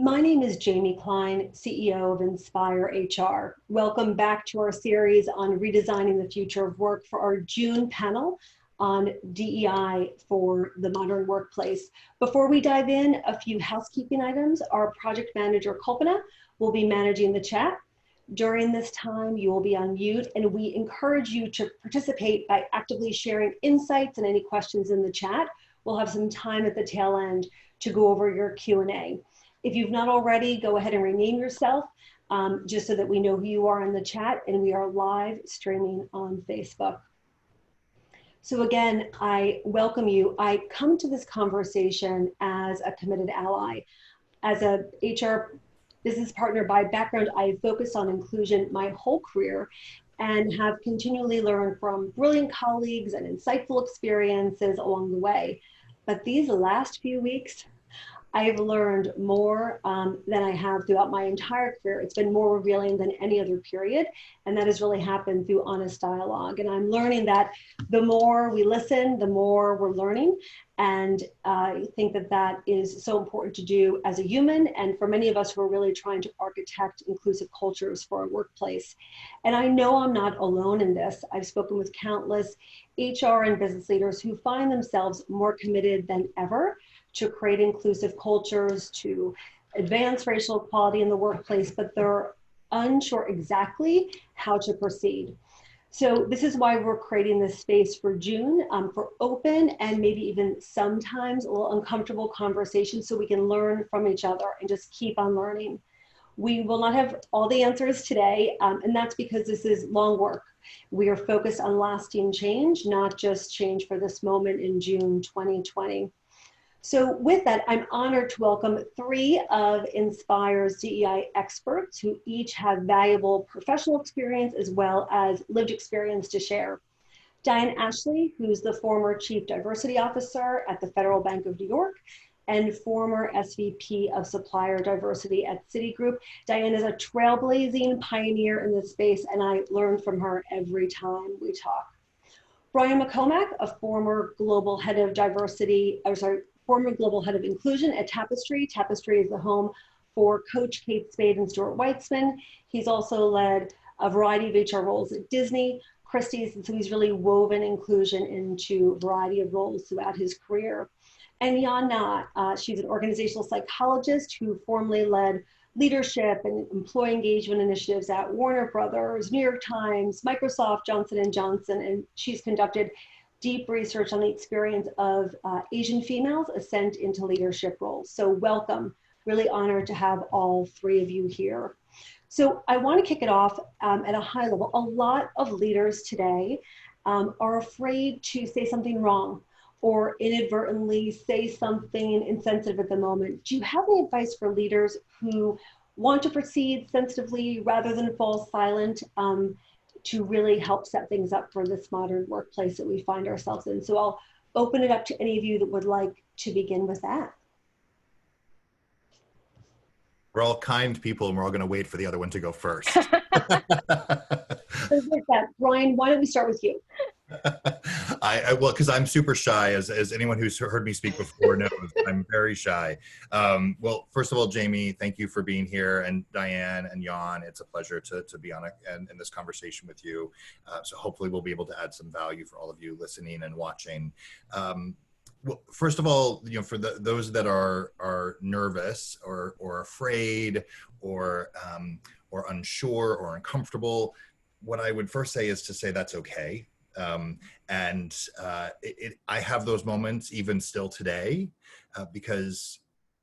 My name is Jaime Klein, CEO of Inspire HR. Welcome back to our series on redesigning the future of work for our June panel on DEI for the modern workplace. Before we dive in, a few housekeeping items. Our project manager, Kalpana, will be managing the chat. During this time, you will be on mute, and we encourage you to participate by actively sharing insights and any questions in the chat. We'll have some time at the tail end to go over your Q&A. If you've not already, go ahead and rename yourself just so that we know who you are in the chat, and we are live streaming on Facebook. So again, I welcome you. I come to this conversation as a committed ally. As a HR business partner by background, I have focused on inclusion my whole career and have continually learned from brilliant colleagues and insightful experiences along the way. But these last few weeks, I have learned more than I have throughout my entire career. It's been more revealing than any other period, and that has really happened through honest dialogue. And I'm learning that the more we listen, the more we're learning. And I think that that is so important to do as a human, and for many of us who are really trying to architect inclusive cultures for our workplace. And I know I'm not alone in this. I've spoken with countless HR and business leaders who find themselves more committed than ever to create inclusive cultures, to advance racial equality in the workplace, but they're unsure exactly how to proceed. So this is why we're creating this space for June for open and maybe even sometimes a little uncomfortable conversations so we can learn from each other and just keep on learning. We will not have all the answers today, and that's because this is long work. We are focused on lasting change, not just change for this moment in June 2020. So with that, I'm honored to welcome three of Inspire's DEI experts who each have valuable professional experience as well as lived experience to share. Diane Ashley, who's the former Chief Diversity Officer at the Federal Bank of New York and former SVP of Supplier Diversity at Citigroup. Diane is a trailblazing pioneer in this space, and I learn from her every time we talk. Brian McComak, a former global head of former global head of inclusion at Tapestry. Tapestry is the home for Coach Kate Spade and Stuart Weitzman. He's also led a variety of HR roles at Disney, Christie's, and so he's really woven inclusion into a variety of roles throughout his career. And Yon Na, she's an organizational psychologist who formerly led leadership and employee engagement initiatives at Warner Brothers, New York Times, Microsoft, Johnson & Johnson, and she's conducted deep research on the experience of Asian females ascent into leadership roles. So welcome, really honored to have all three of you here. So I want to kick it off at a high level. A lot of leaders today are afraid to say something wrong or inadvertently say something insensitive at the moment. Do you have any advice for leaders who want to proceed sensitively rather than fall silent to really help set things up for this modern workplace that we find ourselves in? So I'll open it up to any of you that would like to begin with that. We're all kind people and we're all going to wait for the other one to go first. Brian, why don't we start with you? Well, because I'm super shy, as anyone who's heard me speak before knows, I'm very shy. Well, first of all, Jaime, thank you for being here, and Diane and Yon, it's a pleasure to be on in this conversation with you. So hopefully we'll be able to add some value for all of you listening and watching. Well, first of all, for those that are nervous or afraid or unsure or uncomfortable, what I would first say is to say that's okay. I have those moments even still today because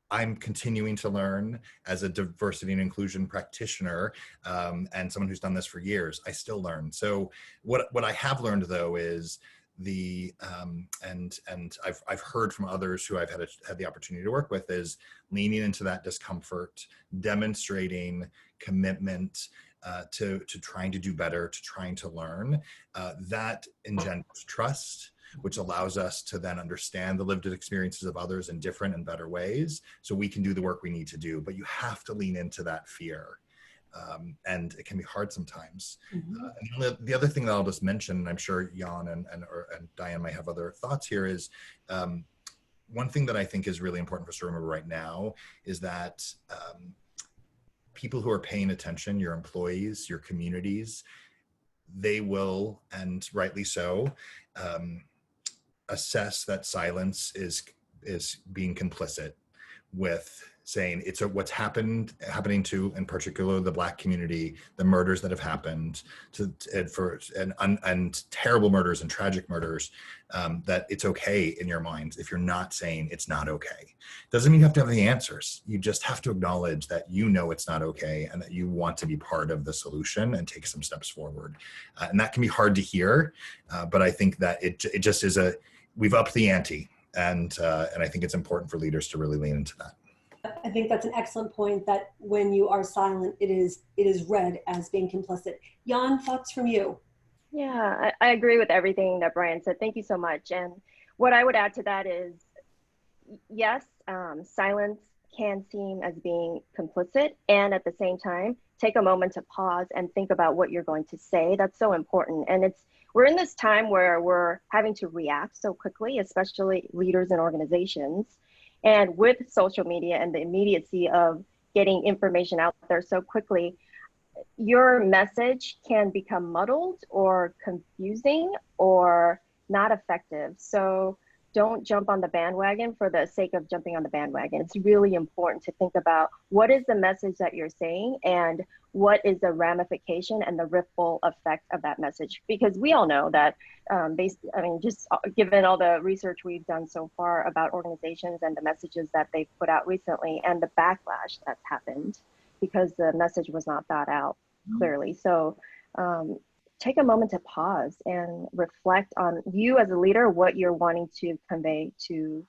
I'm continuing to learn as a diversity and inclusion practitioner and someone who's done this for years. I still learn. So what I have learned though is and I've heard from others who I've had the opportunity to work with is leaning into that discomfort, demonstrating commitment to trying to do better, to trying to learn. That engenders trust, which allows us to then understand the lived experiences of others in different and better ways so we can do the work we need to do. But you have to lean into that fear. And it can be hard sometimes. Mm-hmm. And the other thing that I'll just mention, and I'm sure Yon and Diane might have other thoughts here, is one thing that I think is really important for us to remember right now is that people who are paying attention, your employees, your communities, they will, and rightly so, assess that silence is being complicit with saying it's what's happening to, in particular, the Black community, the murders that have happened, and terrible murders and tragic murders, that it's okay in your mind if you're not saying it's not okay. Doesn't mean you have to have the answers. You just have to acknowledge that you know it's not okay and that you want to be part of the solution and take some steps forward. And that can be hard to hear, but I think that it just is we've upped the ante, and I think it's important for leaders to really lean into that. I think that's an excellent point, that when you are silent, it is read as being complicit. Jan, thoughts from you? Yeah, I agree with everything that Brian said. Thank you so much. And what I would add to that is, yes, silence can seem as being complicit, and at the same time, take a moment to pause and think about what you're going to say. That's so important. And we're in this time where we're having to react so quickly, especially leaders and organizations. And with social media and the immediacy of getting information out there so quickly, your message can become muddled or confusing or not effective. So don't jump on the bandwagon for the sake of jumping on the bandwagon. It's really important to think about what is the message that you're saying and what is the ramification and the ripple effect of that message. Because we all know that just given all the research we've done so far about organizations and the messages that they've put out recently and the backlash that's happened because the message was not thought out clearly. So take a moment to pause and reflect on you as a leader, what you're wanting to convey to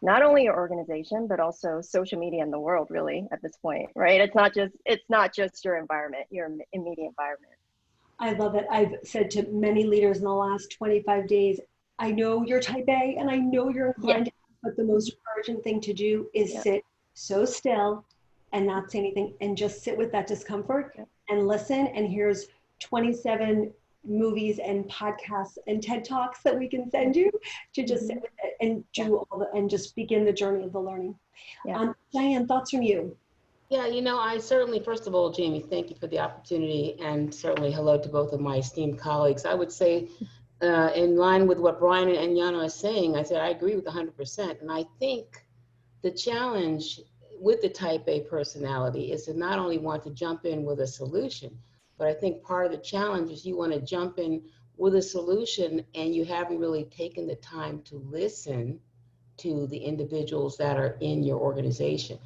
not only your organization, but also social media and the world, really, at this point, right? It's not just your environment, your immediate environment. I love it. I've said to many leaders in the last 25 days, I know you're type A and I know you're inclined, but the most urgent thing to do is sit so still and not say anything and just sit with that discomfort and listen. And here's 27 movies and podcasts and TED Talks that we can send you to just sit with it and do and just begin the journey of the learning. Diane, thoughts from you? Yeah, I certainly, first of all, Jamie, thank you for the opportunity, and certainly hello to both of my esteemed colleagues. I would say, in line with what Brian and Yon Na are saying, I agree with 100%. And I think the challenge with the type A personality is to not only want to jump in with a solution, but I think part of the challenge is you want to jump in with a solution and you haven't really taken the time to listen to the individuals that are in your organization.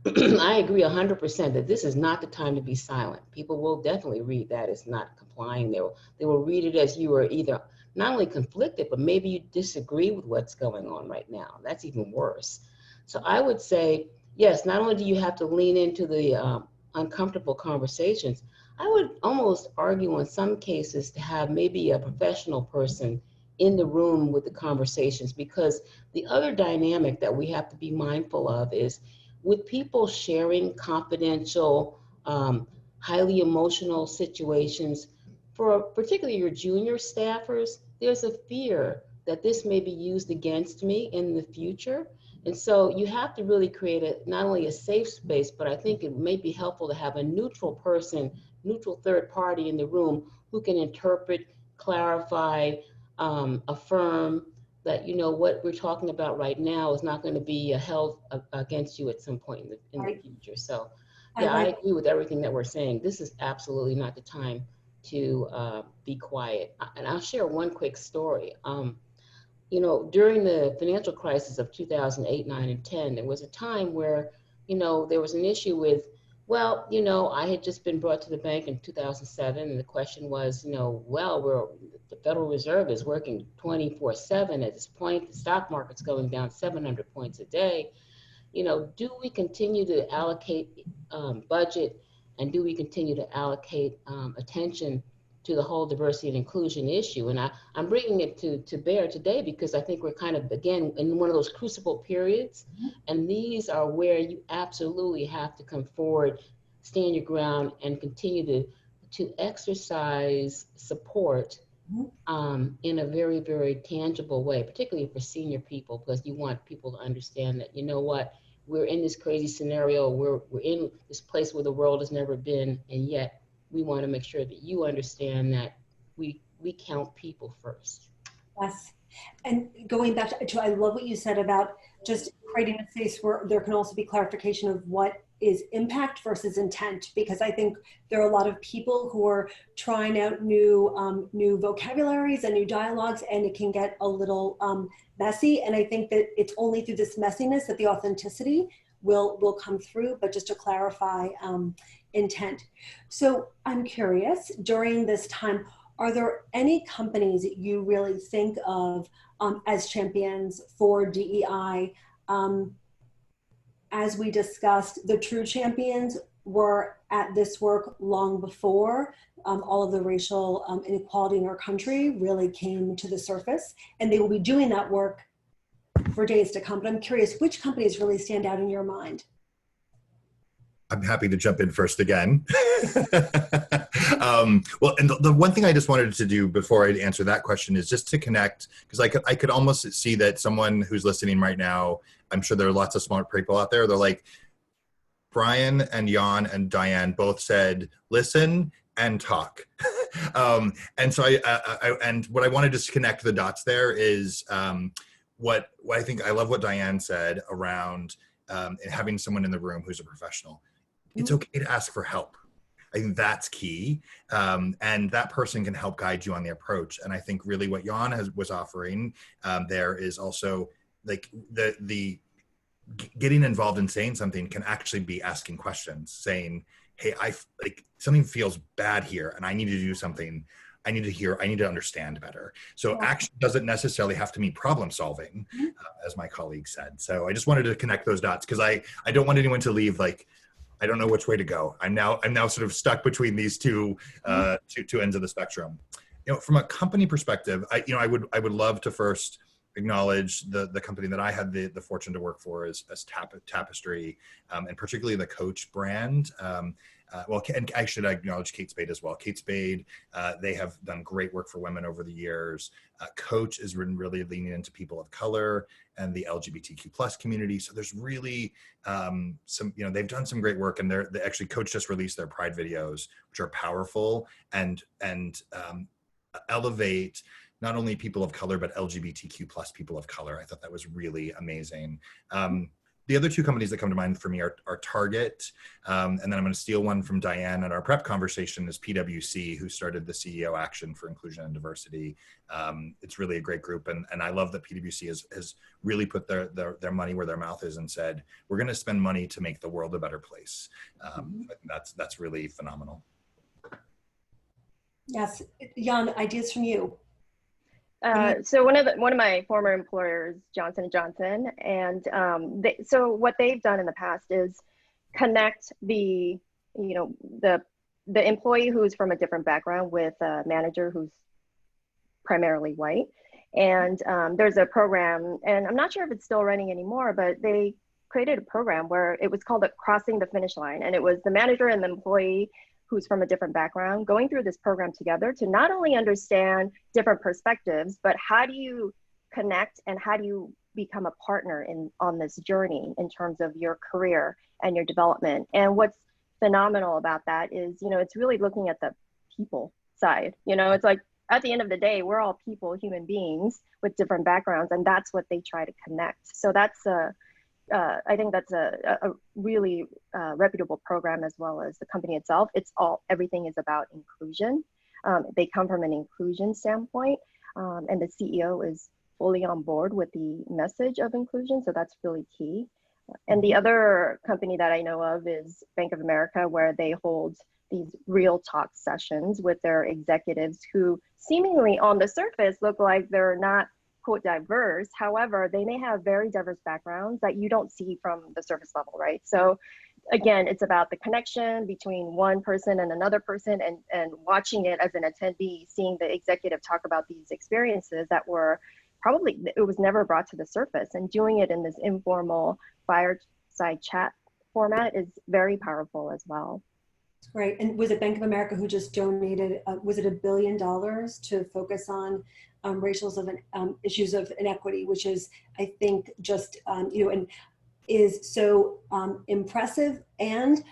I agree 100% that this is not the time to be silent. People will definitely read that as not complying. They will read it as you are either not only conflicted, but maybe you disagree with what's going on right now. That's even worse. So I would say, yes, not only do you have to lean into the uncomfortable conversations, I would almost argue in some cases to have maybe a professional person in the room with the conversations, because the other dynamic that we have to be mindful of is with people sharing confidential, highly emotional situations, for particularly your junior staffers, there's a fear that this may be used against me in the future. And so you have to really create not only a safe space, but I think it may be helpful to have a neutral person, neutral third party in the room who can interpret, clarify, affirm that, what we're talking about right now is not going to be held against you at some point in the future. So yeah, I agree with everything that we're saying. This is absolutely not the time to be quiet. And I'll share one quick story. During the financial crisis of 2008, 9, and 10, there was a time where, there was an issue with, I had just been brought to the bank in 2007, and the question was, the Federal Reserve is working 24/7 at this point. The stock market's going down 700 points a day. Do we continue to allocate budget, and do we continue to allocate attention to the whole diversity and inclusion issue? And I'm bringing it to bear today because I think we're kind of, again, in one of those crucible periods. And these are where you absolutely have to come forward, stand your ground, and continue to exercise support in a very, very tangible way, particularly for senior people, because you want people to understand that, you know what, we're in this crazy scenario, we're in this place where the world has never been, and yet we want to make sure that you understand that we count people first. Yes. And going back to, I love what you said about just creating a space where there can also be clarification of what is impact versus intent, because I think there are a lot of people who are trying out new vocabularies and new dialogues, and it can get a little messy. And I think that it's only through this messiness that the authenticity will come through, but just to clarify intent. So I'm curious, during this time, are there any companies that you really think of as champions for DEI? As we discussed, the true champions were at this work long before all of the racial inequality in our country really came to the surface, and they will be doing that work for days to come. But I'm curious, which companies really stand out in your mind? I'm happy to jump in first again. Well, and the one thing I just wanted to do before I answer that question is just to connect, because I could almost see that someone who's listening right now, I'm sure there are lots of smart people out there, they're like, Brian and Yon and Diane both said, listen and talk. And so and what I wanted to just connect the dots there is what I think, I love what Diane said around having someone in the room who's a professional. It's okay to ask for help. I think that's key. And that person can help guide you on the approach. And I think really what Jan was offering there is also like the getting involved in saying something can actually be asking questions, saying, hey, like something feels bad here and I need to do something. I need to understand better. So action doesn't necessarily have to mean problem solving, as my colleague said. So I just wanted to connect those dots because I don't want anyone to leave like, I don't know which way to go. I'm now sort of stuck between these two ends of the spectrum. You know, from a company perspective, I would love to first acknowledge the company that I had the fortune to work for as Tapestry, and particularly the Coach brand. Well, and I should acknowledge Kate Spade as well. Kate Spade, they have done great work for women over the years. Coach has been really leaning into people of color and the LGBTQ plus community. So there's really some, they've done some great work, and they actually Coach just released their Pride videos, which are powerful and elevate not only people of color, but LGBTQ plus people of color. I thought that was really amazing. The other two companies that come to mind for me are Target, and then I'm going to steal one from Diane in our prep conversation, is PwC, who started the CEO Action for Inclusion and Diversity. It's really a great group, and I love that PwC has really put their money where their mouth is and said, we're going to spend money to make the world a better place. That's really phenomenal. Yes, Jan, ideas from you. So one of my former employers, Johnson & Johnson, and so what they've done in the past is connect the employee who's from a different background with a manager who's primarily white. And there's a program, and I'm not sure if it's still running anymore, but they created a program where it was called Crossing the Finish Line, and it was the manager and the employee who's from a different background going through this program together to not only understand different perspectives, but how do you connect and how do you become a partner on this journey in terms of your career and your development. And what's phenomenal about that is, it's really looking at the people side. It's like at the end of the day, we're all people, human beings with different backgrounds, and that's what they try to connect. So that's I think that's a really reputable program, as well as the company itself. Everything is about inclusion. They come from an inclusion standpoint, and the CEO is fully on board with the message of inclusion. So that's really key. And the other company that I know of is Bank of America, where they hold these real talk sessions with their executives who seemingly on the surface look like they're not quote diverse. However, they may have very diverse backgrounds that you don't see from the surface level, right? So again, it's about the connection between one person and another person, and watching it as an attendee, seeing the executive talk about these experiences that were it was never brought to the surface, and doing it in this informal fireside chat format is very powerful as well. Right. And was it Bank of America who just donated, was it $1 billion to focus on issues of inequity, which is, I think, just, and is so impressive. And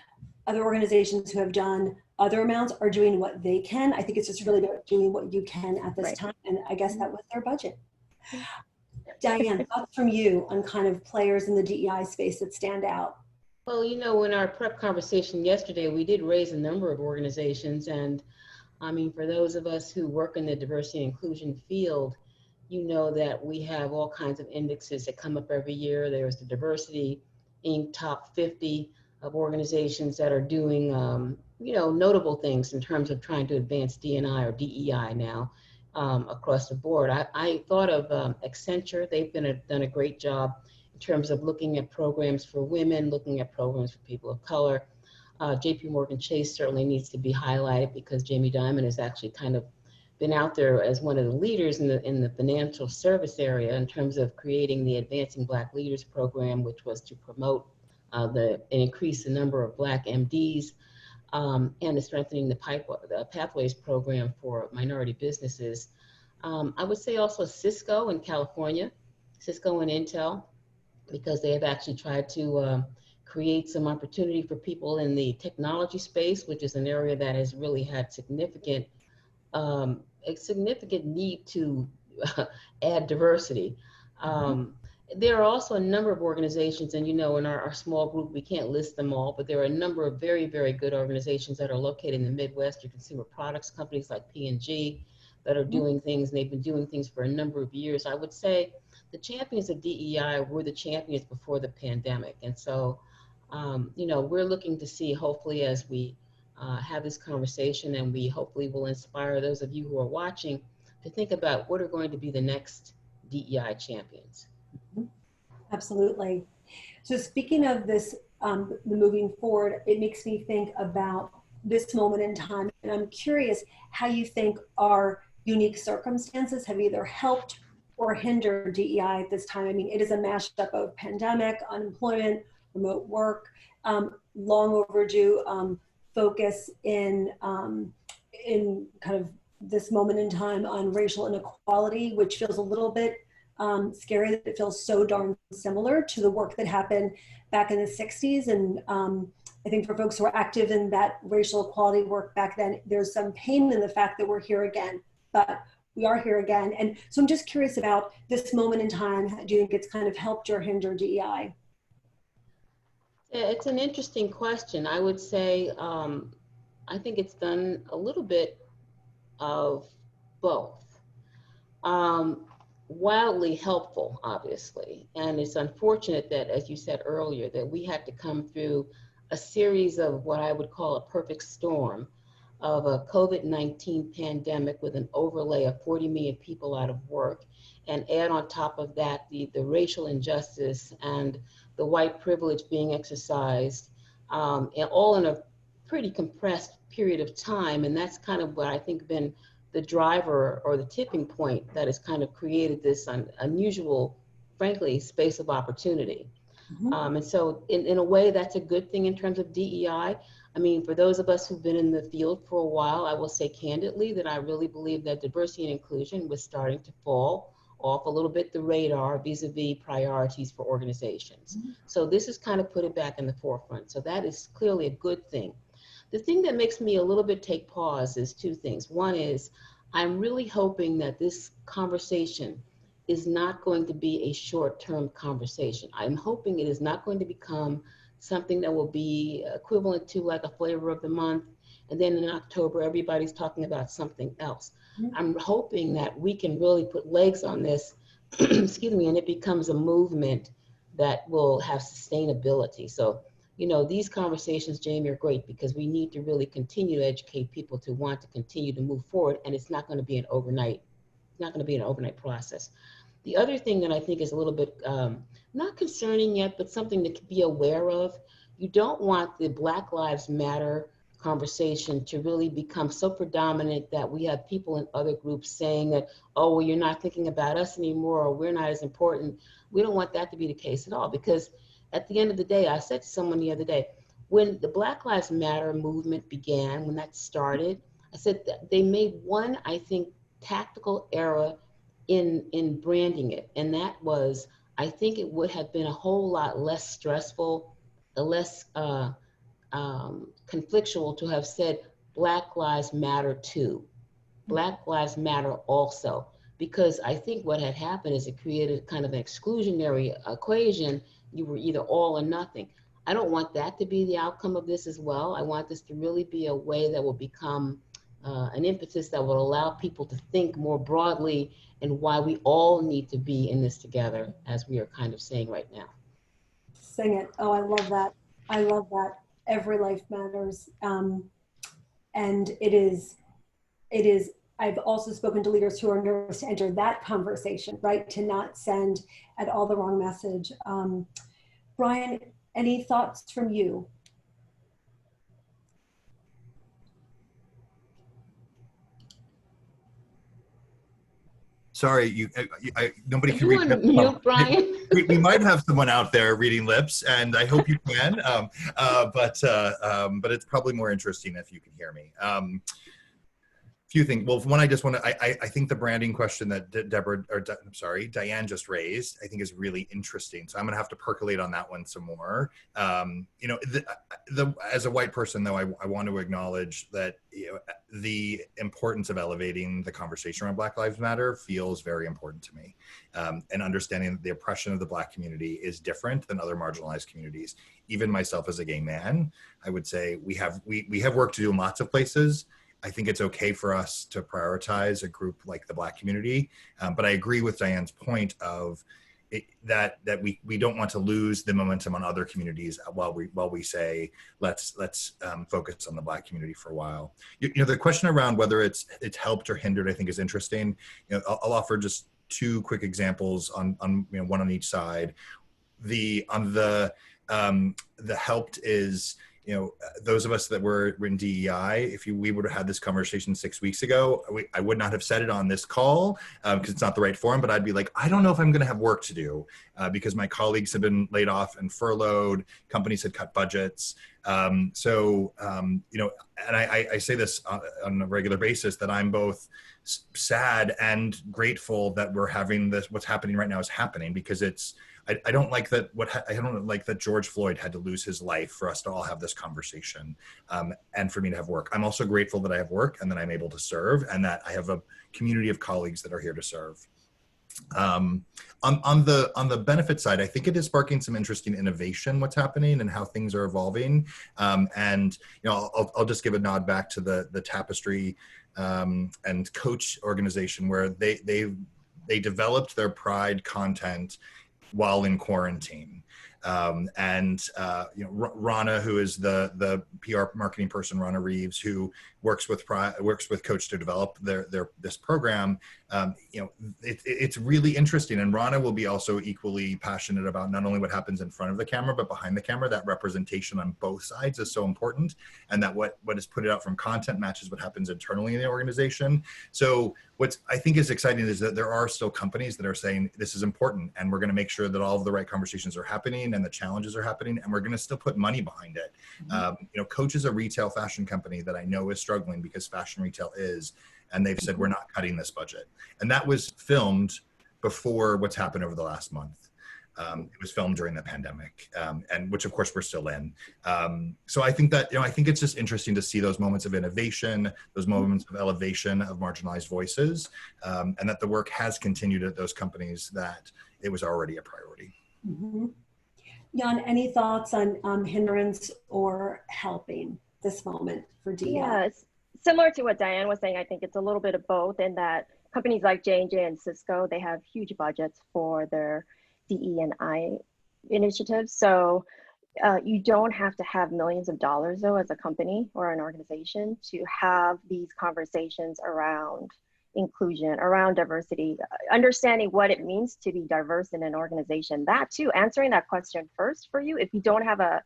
other organizations who have done other amounts are doing what they can. I think it's just really about doing what you can at this time. And I guess that was their budget. Diane, thoughts from you on kind of players in the DEI space that stand out? Well, in our prep conversation yesterday, we did raise a number of organizations. And I mean, for those of us who work in the diversity and inclusion field, that we have all kinds of indexes that come up every year. There's the Diversity Inc. top 50 of organizations that are doing, notable things in terms of trying to advance D&I or DEI now across the board. I thought of Accenture. They've done a great job in terms of looking at programs for women, looking at programs for people of color. JP Morgan Chase certainly needs to be highlighted because Jamie Dimon has actually kind of been out there as one of the leaders in the financial service area in terms of creating the Advancing Black Leaders program, which was to promote and increase the number of Black MDs and the strengthening the Pathways program for minority businesses. I would say also Cisco in California, Cisco and Intel, because they have actually tried to create some opportunity for people in the technology space, which is an area that has really had a significant need to add diversity. There are also a number of organizations, and in our small group, we can't list them all, but there are a number of very, very good organizations that are located in the Midwest, or consumer products companies like P&G that are doing things, and they've been doing things for a number of years. I would say the champions of DEI were the champions before the pandemic. And so, we're looking to see, hopefully, as we have this conversation, and we hopefully will inspire those of you who are watching to think about what are going to be the next DEI champions. Absolutely. So speaking of this, the moving forward, it makes me think about this moment in time. And I'm curious how you think our unique circumstances have either helped or hindered DEI at this time. I mean, it is a mashup of pandemic, unemployment, remote work, long overdue focus in kind of this moment in time on racial inequality, which feels a little bit scary that it feels so darn similar to the work that happened back in the 60s. And I think for folks who are active in that racial equality work back then, there's some pain in the fact that we're here again, but we are here again. And so I'm just curious about this moment in time. Do you think it's kind of helped or hindered DEI? Yeah, it's an interesting question. I would say, I think it's done a little bit of both. Wildly helpful, obviously. And it's unfortunate that, as you said earlier, that we had to come through a series of what I would call a perfect storm of a COVID-19 pandemic with an overlay of 40 million people out of work, and add on top of that the racial injustice and the white privilege being exercised, and all in a pretty compressed period of time. And that's kind of what I think been the driver or the tipping point that has kind of created this unusual, frankly, space of opportunity. And so in a way, that's a good thing in terms of DEI. I mean, for those of us who've been in the field for a while, I will say candidly that I really believe that diversity and inclusion was starting to fall off a little bit the radar vis-a-vis priorities for organizations. So this has kind of put it back in the forefront. So that is clearly a good thing. The thing that makes me a little bit take pause is two things. One is I'm really hoping that this conversation is not going to be a short-term conversation. I'm hoping it is not going to become something that will be equivalent to like a flavor of the month, and then in October, everybody's talking about something else. I'm hoping that we can really put legs on this, excuse me, and it becomes a movement that will have sustainability. So, these conversations, Jamie, are great because we need to really continue to educate people to want to continue to move forward, and it's not going to be an overnight, process. The other thing that I think is a little bit not concerning yet, but something to be aware of, you don't want the Black Lives Matter conversation to really become so predominant that we have people in other groups saying that, oh, well, you're not thinking about us anymore, or we're not as important. We don't want that to be the case at all, because at the end of the day, I said to someone the other day, when the Black Lives Matter movement began, when that started, I said that they made one, I think, tactical error in branding it. And that was, I think it would have been a whole lot less stressful, less conflictual to have said Black Lives Matter too. Black Lives Matter also. Because I think what had happened is it created kind of an exclusionary equation. You were either all or nothing. I don't want that to be the outcome of this as well. I want this to really be a way that will become an impetus that will allow people to think more broadly and why we all need to be in this together, as we are kind of saying right now. Sing it. Oh, I love that. I love that. Every life matters. And it is, I've also spoken to leaders who are nervous to enter that conversation, right? To not send at all the wrong message. Brian, any thoughts from you? Sorry, nobody Are can you read. on mute, Brian? We might have someone out there reading lips, and I hope you can. But it's probably more interesting if you can hear me. Few things. Well, one, I just want to. I think the branding question that Diane just raised, I think is really interesting. So I'm going to have to percolate on that one some more. You know, as a white person, though, I want to acknowledge that, you know, the importance of elevating the conversation around Black Lives Matter feels very important to me, and understanding that the oppression of the Black community is different than other marginalized communities. Even myself as a gay man, I would say we have work to do in lots of places. I think it's okay for us to prioritize a group like the Black community, but I agree with Diane's point of that we don't want to lose the momentum on other communities while we say let's focus on the Black community for a while. You know, the question around whether it's helped or hindered, I think, is interesting. You know, I'll offer just two quick examples on you know, one on each side. The helped is, you know, those of us that were in DEI, if we would have had this conversation 6 weeks ago, I would not have said it on this call because it's not the right forum, but I'd be like, I don't know if I'm going to have work to do because my colleagues have been laid off and furloughed, companies had cut budgets. You know, and I say this on a regular basis, that I'm both sad and grateful that we're having this, what's happening right now is happening, because it's, I don't like that. I don't like that George Floyd had to lose his life for us to all have this conversation, and for me to have work. I'm also grateful that I have work and that I'm able to serve, and that I have a community of colleagues that are here to serve. On the benefit side, I think it is sparking some interesting innovation, what's happening and how things are evolving. And you know, I'll just give a nod back to the Tapestry and Coach organization, where they developed their Pride content while in quarantine. You know, Rana, who is the PR marketing person, Rana Reeves, who works with Coach to develop this program. You know, it's really interesting, and Rana will be also equally passionate about not only what happens in front of the camera, but behind the camera. That representation on both sides is so important, and that what is put out from content matches what happens internally in the organization. So what I think is exciting is that there are still companies that are saying this is important, and we're going to make sure that all of the right conversations are happening and the challenges are happening, and we're going to still put money behind it. You know, Coach is a retail fashion company that I know is struggling because fashion retail is, and they've said we're not cutting this budget. And that was filmed before what's happened over the last month. It was filmed during the pandemic, and which of course we're still in. So I think that, you know, I think it's just interesting to see those moments of innovation, those moments of elevation of marginalized voices, and that the work has continued at those companies that it was already a priority. Mm-hmm. Yon, any thoughts on hindrance or helping this moment for DEI? Yes, similar to what Diane was saying, I think it's a little bit of both, in that companies like J&J and Cisco, they have huge budgets for their DE&I initiatives. So you don't have to have millions of dollars, though, as a company or an organization to have these conversations around inclusion, around diversity, understanding what it means to be diverse in an organization. That too, answering that question first for you, if you don't have a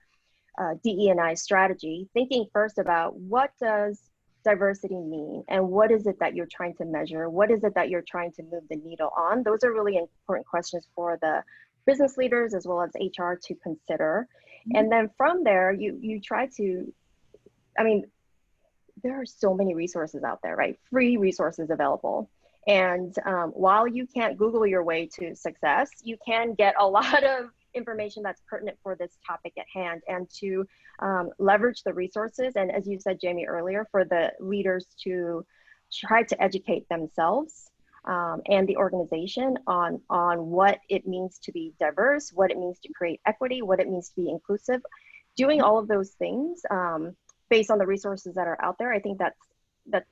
DE&I strategy, thinking first about what does diversity mean and what is it that you're trying to measure? What is it that you're trying to move the needle on? Those are really important questions for the business leaders as well as HR to consider. And then from there, you try to, I mean, there are so many resources out there, right? Free resources available. And while you can't Google your way to success, you can get a lot of information that's pertinent for this topic at hand, and to leverage the resources. And as you said, Jamie, earlier, for the leaders to try to educate themselves and the organization on what it means to be diverse, what it means to create equity, what it means to be inclusive. Doing all of those things based on the resources that are out there, I think that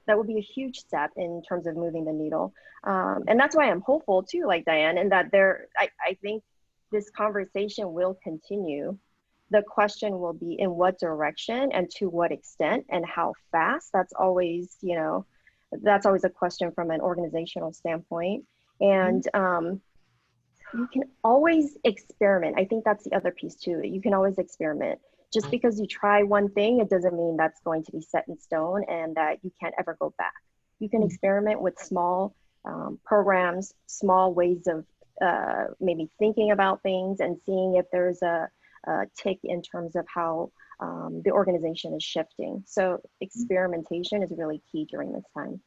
would be a huge step in terms of moving the needle. And that's why I'm hopeful too, like Diane, in that I think this conversation will continue. The question will be in what direction and to what extent and how fast. That's always, that's always a question from an organizational standpoint. And you can always experiment. I think that's the other piece too. You can always experiment. Just because you try one thing, it doesn't mean that's going to be set in stone and that you can't ever go back. You can experiment with small programs, small ways of maybe thinking about things and seeing if there's a tick in terms of how the organization is shifting. So experimentation is really key during this time.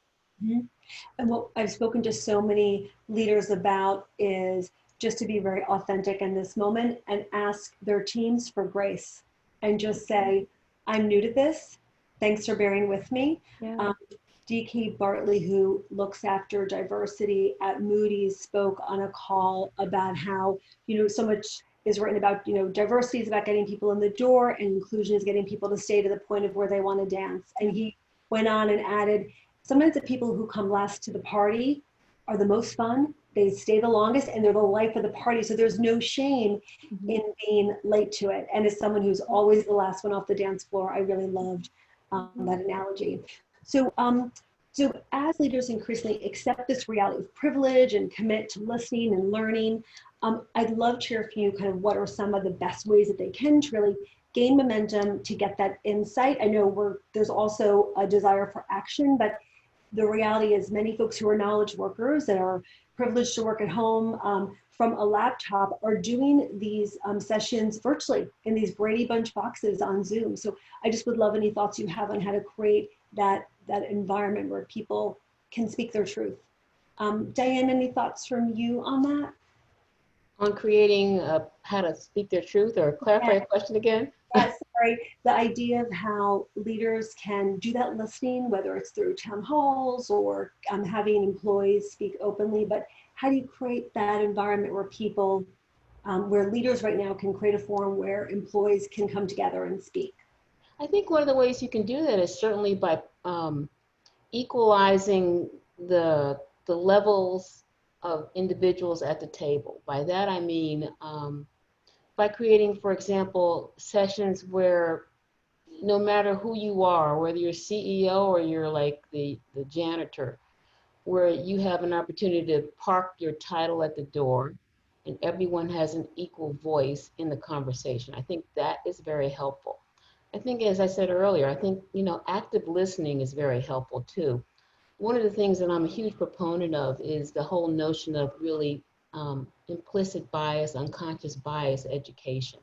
And what I've spoken to so many leaders about is just to be very authentic in this moment and ask their teams for grace and just say, I'm new to this. Thanks for bearing with me. Yeah. DK Bartley, who looks after diversity at Moody's, spoke on a call about how, so much is written about, diversity is about getting people in the door and inclusion is getting people to stay to the point of where they want to dance. And he went on and added, sometimes the people who come last to the party are the most fun. They stay the longest and they're the life of the party. So there's no shame in being late to it. And as someone who's always the last one off the dance floor, I really loved that analogy. So, so as leaders increasingly accept this reality of privilege and commit to listening and learning, I'd love to hear from you kind of what are some of the best ways that they can to really gain momentum to get that insight. I know there's also a desire for action, but the reality is many folks who are knowledge workers that are privileged to work at home from a laptop are doing these sessions virtually in these Brady Bunch boxes on Zoom. So I just would love any thoughts you have on how to create that environment where people can speak their truth. Diane, any thoughts from you on that? On creating how to speak their truth, or clarify the question again? Yes, sorry. The idea of how leaders can do that listening, whether it's through town halls or having employees speak openly, but how do you create that environment where people, where leaders right now can create a forum where employees can come together and speak? I think one of the ways you can do that is certainly by equalizing the levels of individuals at the table. By that I mean by creating, for example, sessions where no matter who you are, whether you're CEO or you're like the janitor, where you have an opportunity to park your title at the door and everyone has an equal voice in the conversation. I think that is very helpful. I think, as I said earlier, I think, active listening is very helpful too. One of the things that I'm a huge proponent of is the whole notion of really implicit bias, unconscious bias education.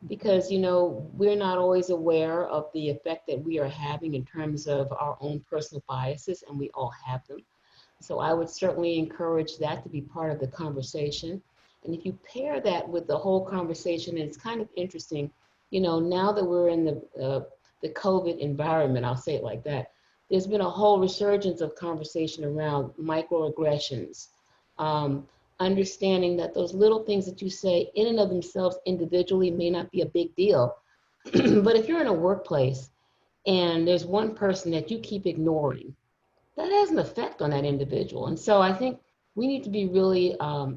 Because, we're not always aware of the effect that we are having in terms of our own personal biases, and we all have them. So I would certainly encourage that to be part of the conversation. And if you pair that with the whole conversation, and it's kind of interesting, now that we're in the COVID environment, I'll say it like that, there's been a whole resurgence of conversation around microaggressions, understanding that those little things that you say in and of themselves individually may not be a big deal. But if you're in a workplace and there's one person that you keep ignoring, that has an effect on that individual. And so I think we need to be really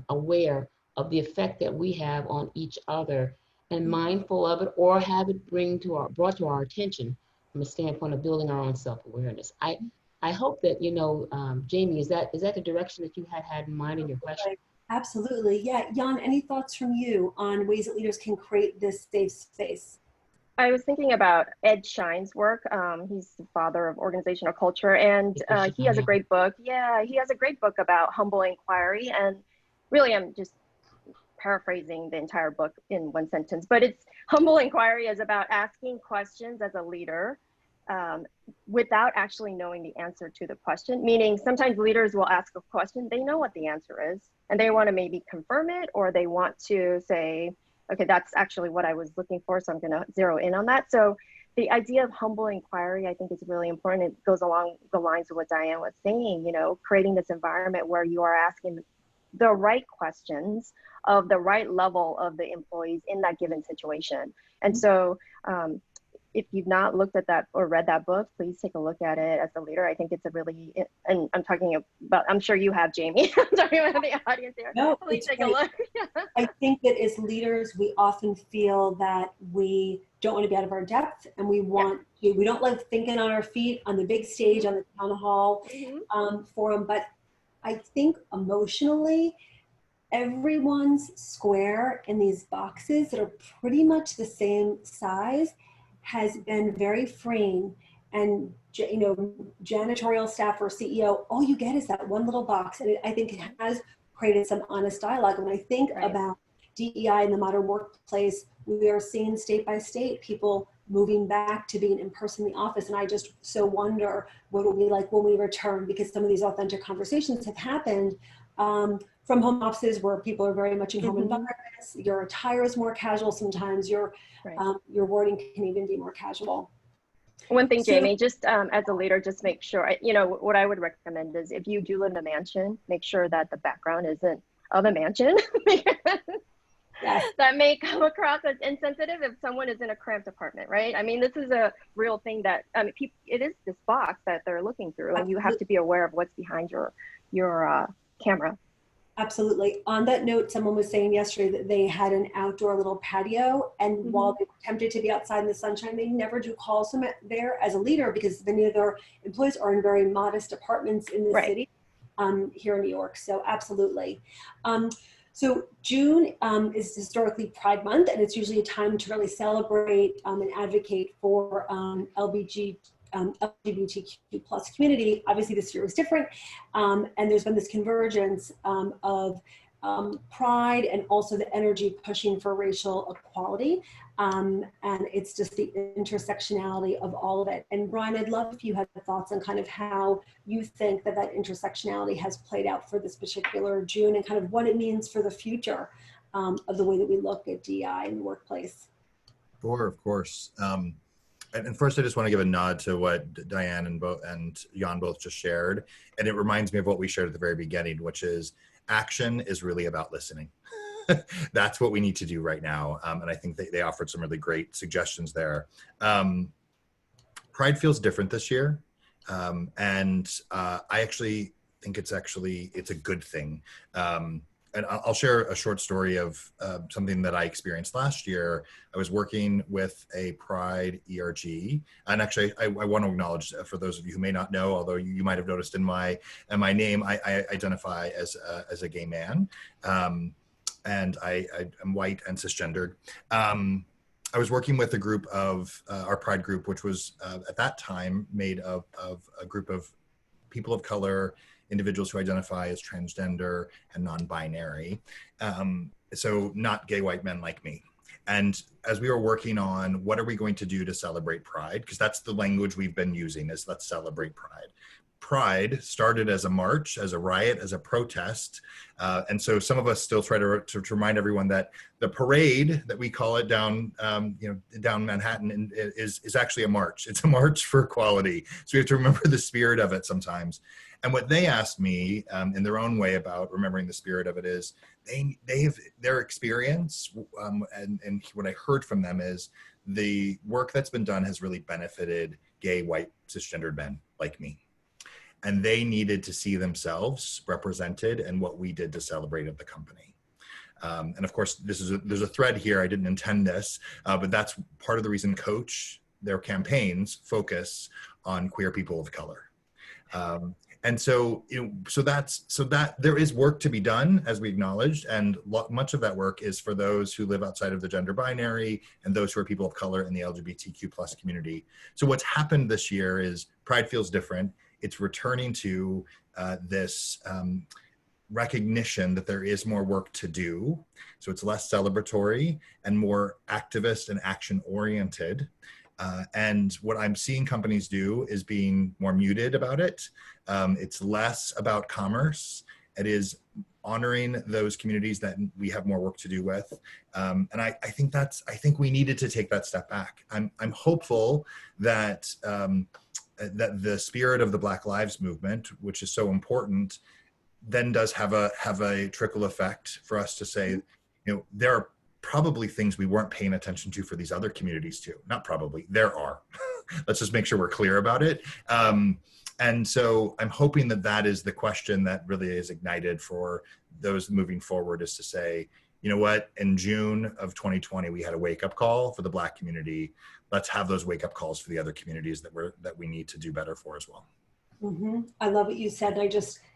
aware of the effect that we have on each other and mindful of it, or have it brought to our attention from a standpoint of building our own self-awareness. I hope that, Jamie, is that the direction that you had in mind in your question? Absolutely. Yeah. Yon, any thoughts from you on ways that leaders can create this safe space? I was thinking about Ed Schein's work. He's the father of organizational culture, and he has a great book. Yeah, he has a great book about humble inquiry. And really, I'm just paraphrasing the entire book in one sentence, but it's humble inquiry is about asking questions as a leader without actually knowing the answer to the question. Meaning sometimes leaders will ask a question, they know what the answer is, and they want to maybe confirm it, or they want to say, okay, that's actually what I was looking for, so I'm going to zero in on that. So the idea of humble inquiry, I think, is really important. It goes along the lines of what Diane was saying, you know, creating this environment where you are asking the right questions of the right level of the employees in that given situation. And so if you've not looked at that or read that book, please take a look at it as a leader. I think it's a really, and I'm talking about, I'm sure you have, Jamie. I'm talking about the audience here. No, please take a look. I think that as leaders, we often feel that we don't want to be out of our depth, and we want to, we don't like thinking on our feet on the big stage, on the town hall forum. But I think emotionally, everyone's square in these boxes that are pretty much the same size has been very freeing. And, you know, janitorial staff or CEO, all you get is that one little box. And I think it has created some honest dialogue. When I think about DEI in the modern workplace, we are seeing state by state people moving back to being in person in the office. And I just so wonder what it'll be like when we return, because some of these authentic conversations have happened from home offices where people are very much in home environments. Your attire is more casual sometimes. Your wording can even be more casual. One thing, Jamie, just as a leader, just make sure, you know, what I would recommend is if you do live in a mansion, make sure that the background isn't of a mansion. That may come across as insensitive if someone is in a cramped apartment, right? I mean, this is a real thing that, I mean, it is this box that they're looking through, and you have to be aware of what's behind your camera. Absolutely. On that note, someone was saying yesterday that they had an outdoor little patio, and while they were tempted to be outside in the sunshine, they never do calls from there as a leader, because many of their employees are in very modest apartments in the city here in New York. So absolutely. So June is historically Pride Month, and it's usually a time to really celebrate and advocate for LGBTQ plus community. Obviously this year was different, and there's been this convergence of pride and also the energy pushing for racial equality, and it's just the intersectionality of all of it. And Brian, I'd love if you had thoughts on kind of how you think that intersectionality has played out for this particular June, and kind of what it means for the future of the way that we look at DEI in the workplace. Sure, of course. And first, I just want to give a nod to what Diane and Yon both just shared. And it reminds me of what we shared at the very beginning, which is action is really about listening. That's what we need to do right now. And I think they offered some really great suggestions there. Pride feels different this year. And I actually think it's a good thing. And I'll share a short story of something that I experienced last year. I was working with a Pride ERG, and actually I want to acknowledge, for those of you who may not know, although you might have noticed in my name, I identify as a gay man, and I'm white and cisgendered. I was working with a group of our Pride group, which was at that time made of a group of people of color, individuals who identify as transgender and non-binary. So not gay white men like me. And as we were working on what are we going to do to celebrate Pride, because that's the language we've been using, is let's celebrate Pride. Pride started as a march, as a riot, as a protest. And so some of us still try to remind everyone that the parade that we call it down, down Manhattan is actually a march. It's a march for equality. So we have to remember the spirit of it sometimes. And what they asked me in their own way about remembering the spirit of it is they have their experience, and what I heard from them is the work that's been done has really benefited gay, white, cisgendered men like me. And they needed to see themselves represented in what we did to celebrate at the company. And of course, there's a thread here. I didn't intend this, but that's part of the reason Coach, their campaigns focus on queer people of color. And so, so that there is work to be done, as we acknowledged, and much of that work is for those who live outside of the gender binary and those who are people of color in the LGBTQ plus community. So what's happened this year is Pride feels different. It's returning to this recognition that there is more work to do. So it's less celebratory and more activist and action oriented. And what I'm seeing companies do is being more muted about it. It's less about commerce. It is honoring those communities that we have more work to do with. And I think we needed to take that step back. I'm hopeful that that the spirit of the Black Lives Movement, which is so important, then does have a trickle effect for us to say, you know, there are probably things we weren't paying attention to for these other communities too. Not probably, there are. Let's just make sure we're clear about it. And so I'm hoping that that is the question that really is ignited for those moving forward, is to say, you know what, in June of 2020, we had a wake-up call for the Black community. Let's have those wake-up calls for the other communities that we need to do better for as well. I love what you said.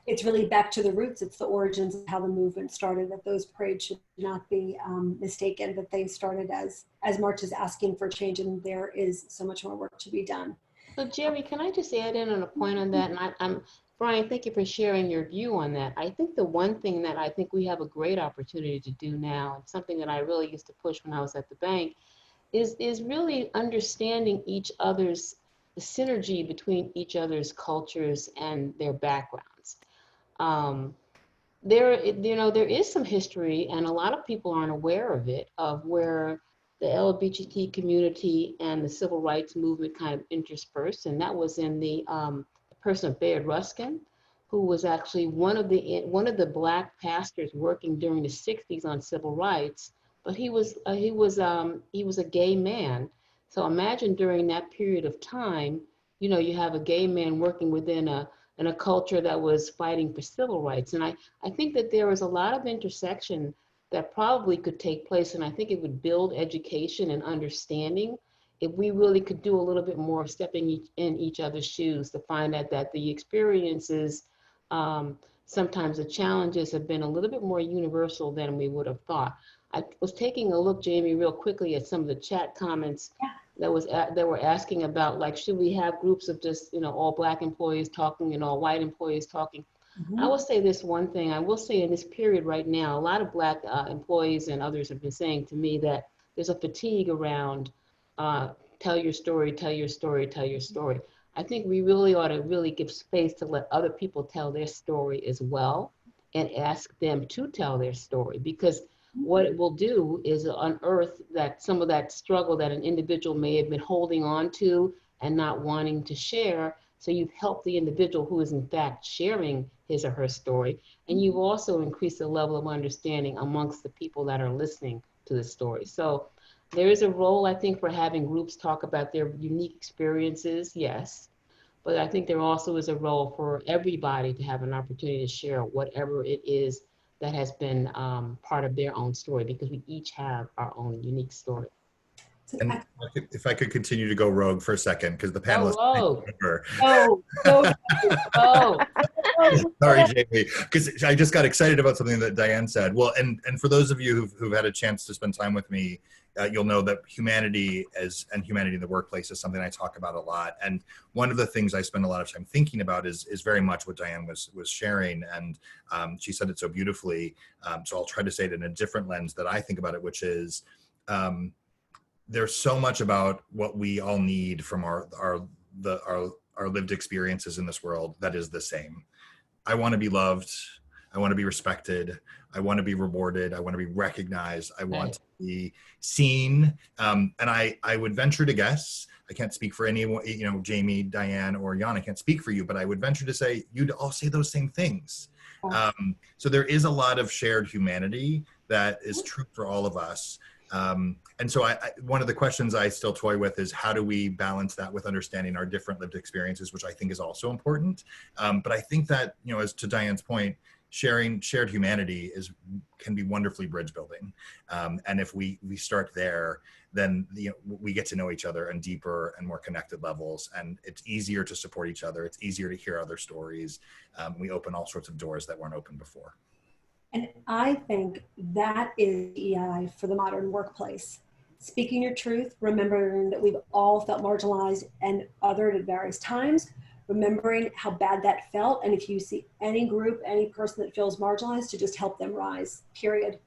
It's really back to the roots. It's the origins of how the movement started, that those parades should not be mistaken, that they started as marches asking for change, and there is so much more work to be done. So Jerry, can I just add in on a point on that? And Brian, thank you for sharing your view on that. I think the one thing that I think we have a great opportunity to do now, and something that I really used to push when I was at the bank, is really understanding each other's, the synergy between each other's cultures and their backgrounds. There is some history, and a lot of people aren't aware of it, of where the LGBT community and the civil rights movement kind of interspersed, and that was in the person of Bayard Ruskin, who was actually one of the Black pastors working during the 60s on civil rights, but he was a gay man. So imagine during that period of time, you know, you have a gay man working within a culture that was fighting for civil rights. And I think that there is a lot of intersection that probably could take place, and I think it would build education and understanding if we really could do a little bit more of stepping in each other's shoes to find out that the experiences, sometimes the challenges have been a little bit more universal than we would have thought. I was taking a look, Jamie, real quickly at some of the chat comments that were asking about, like, should we have groups of just, you know, all Black employees talking and all white employees talking? I will say this one thing. I will say in this period right now, a lot of Black employees and others have been saying to me that there's a fatigue around tell your story, tell your story, tell your story. I think we really ought to really give space to let other people tell their story as well, and ask them to tell their story, because what it will do is unearth that some of that struggle that an individual may have been holding on to and not wanting to share. So you've helped the individual who is in fact sharing his or her story, and you've also increased the level of understanding amongst the people that are listening to the story. So there is a role, I think, for having groups talk about their unique experiences, yes, but I think there also is a role for everybody to have an opportunity to share whatever it is that has been part of their own story, because we each have our own unique story. And if I could continue to go rogue for a second, because the panelists. Sorry, Jamie, because I just got excited about something that Diane said. Well, and for those of you who've had a chance to spend time with me, you'll know that humanity and humanity in the workplace is something I talk about a lot. And one of the things I spend a lot of time thinking about is very much what Diane was sharing, and she said it so beautifully. So I'll try to say it in a different lens that I think about it, which is there's so much about what we all need from our lived experiences in this world that is the same. I want to be loved. I want to be respected. I want to be rewarded. I want to be recognized. I want to be seen. And I would venture to guess, I can't speak for anyone, you know, Jamie, Diane, or Yon, I can't speak for you, but I would venture to say you'd all say those same things. So there is a lot of shared humanity that is true for all of us. And so one of the questions I still toy with is, how do we balance that with understanding our different lived experiences, which I think is also important. But I think that, you know, as to Diane's point, shared humanity can be wonderfully bridge building. And if we start there, then we get to know each other on deeper and more connected levels, and it's easier to support each other. It's easier to hear other stories. We open all sorts of doors that weren't open before. And I think that is DEI for the modern workplace. Speaking your truth, remembering that we've all felt marginalized and othered at various times, remembering how bad that felt. And if you see any group, any person that feels marginalized, to just help them rise, period.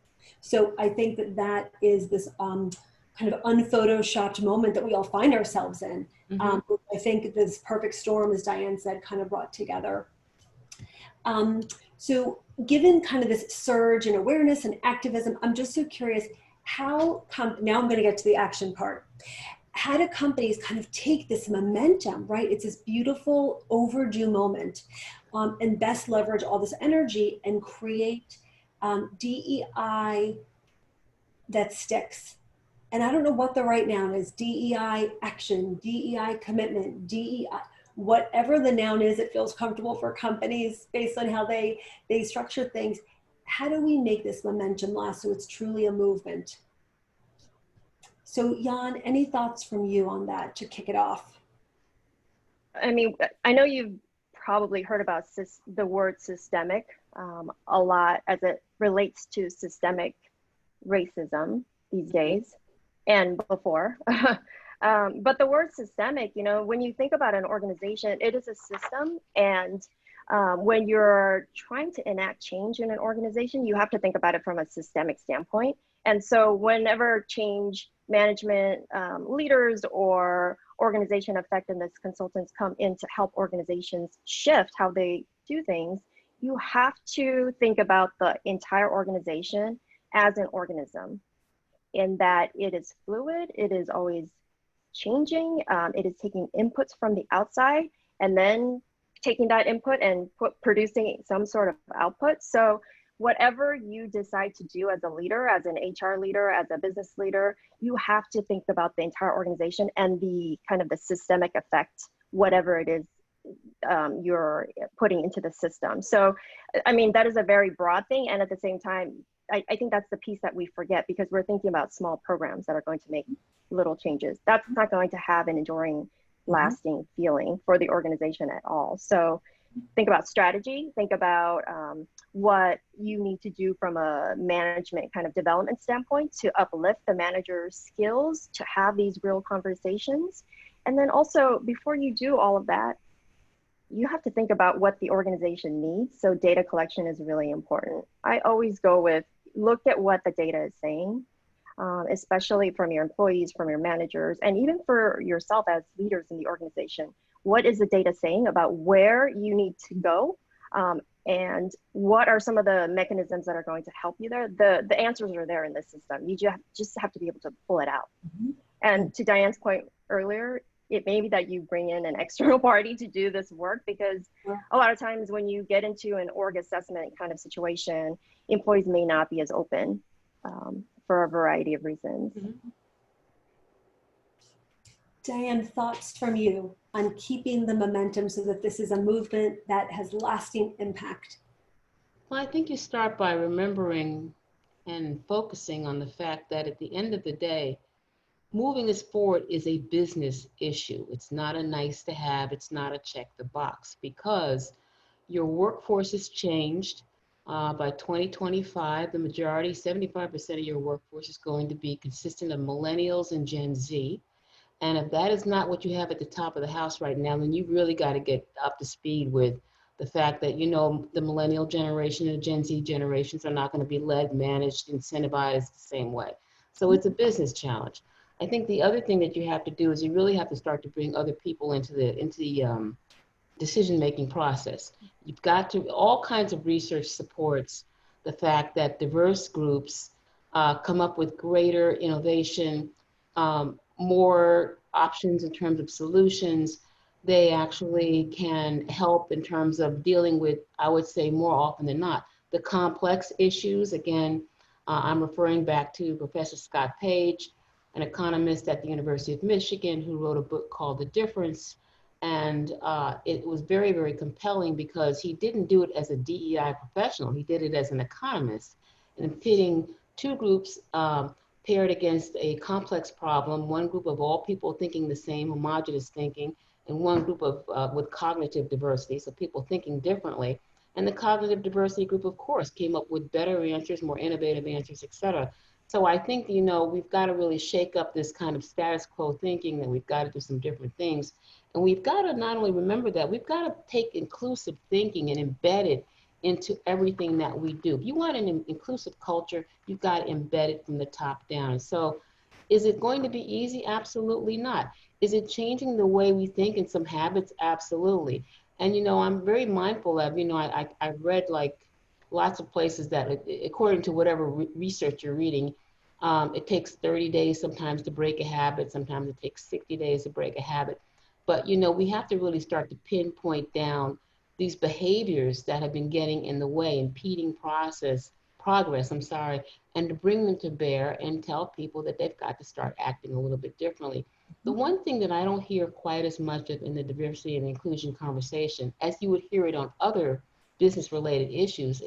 So I think that that is this kind of unphotoshopped moment that we all find ourselves in. I think this perfect storm, as Diane said, kind of brought together. So given kind of this surge in awareness and activism, I'm just so curious how, now I'm going to get to the action part. How do companies kind of take this momentum, right? It's this beautiful overdue moment, and best leverage all this energy and create DEI that sticks. And I don't know what the right noun is: DEI action, DEI commitment, DEI, whatever the noun is, it feels comfortable for companies based on how they structure things. How do we make this momentum last so it's truly a movement? So Jan, any thoughts from you on that to kick it off? I mean, I know you've probably heard about the word systemic a lot as it relates to systemic racism these days and before. But the word systemic, you know, when you think about an organization, it is a system. And when you're trying to enact change in an organization, you have to think about it from a systemic standpoint. And so whenever change management leaders or organization effectiveness consultants come in to help organizations shift how they do things, you have to think about the entire organization as an organism, in that it is fluid, it is always changing, it is taking inputs from the outside and then taking that input and producing some sort of output. So whatever you decide to do as a leader, as an HR leader, as a business leader, you have to think about the entire organization and the kind of the systemic effect, whatever it is you're putting into the system. So, I mean, that is a very broad thing. And at the same time, I think that's the piece that we forget, because we're thinking about small programs that are going to make little changes. That's not going to have an enduring, lasting feeling for the organization at all. So think about strategy, think about what you need to do from a management kind of development standpoint to uplift the manager's skills to have these real conversations. And then also, before you do all of that, you have to think about what the organization needs. So data collection is really important. I always go with, look at what the data is saying, especially from your employees, from your managers, and even for yourself as leaders in the organization. What is the data saying about where you need to go? And what are some of the mechanisms that are going to help you there? The answers are there in the system. You just have to be able to pull it out. And to Diane's point earlier, it may be that you bring in an external party to do this work, because a lot of times when you get into an org assessment kind of situation, employees may not be as open for a variety of reasons. Diane, thoughts from you on keeping the momentum so that this is a movement that has lasting impact? Well, I think you start by remembering and focusing on the fact that at the end of the day, moving this forward is a business issue. It's not a nice to have, it's not a check the box, because your workforce has changed. By 2025, the majority, 75% of your workforce is going to be consistent of millennials and Gen Z. And if that is not what you have at the top of the house right now, then you really got to get up to speed with the fact that, you know, the millennial generation and the Gen Z generations are not going to be led, managed, incentivized the same way. So it's a business challenge. I think the other thing that you have to do is you really have to start to bring other people into the decision-making process. You've got to, all kinds of research supports the fact that diverse groups come up with greater innovation, more options in terms of solutions. They actually can help in terms of dealing with, I would say more often than not, the complex issues. Again, I'm referring back to Professor Scott Page, an economist at the University of Michigan, who wrote a book called The Difference. And it was very, very compelling, because he didn't do it as a DEI professional. He did it as an economist, and pitting two groups paired against a complex problem, one group of all people thinking the same, homogeneous thinking, and one group of with cognitive diversity, so people thinking differently. And the cognitive diversity group, of course, came up with better answers, more innovative answers, et cetera. So I think, you know, we've got to really shake up this kind of status quo thinking that we've got to do some different things. And we've got to not only remember that, we've got to take inclusive thinking and embed it into everything that we do. If you want an inclusive culture, you've got to embed it from the top down. So is it going to be easy? Absolutely not. Is it changing the way we think and some habits? Absolutely. And, you know, I'm very mindful of, you know, I've read like lots of places that according to whatever research you're reading, it takes 30 days sometimes to break a habit. Sometimes it takes 60 days to break a habit. But, you know, we have to really start to pinpoint down these behaviors that have been getting in the way, impeding progress, and to bring them to bear and tell people that they've got to start acting a little bit differently. The one thing that I don't hear quite as much of in the diversity and inclusion conversation, as you would hear it on other business-related issues,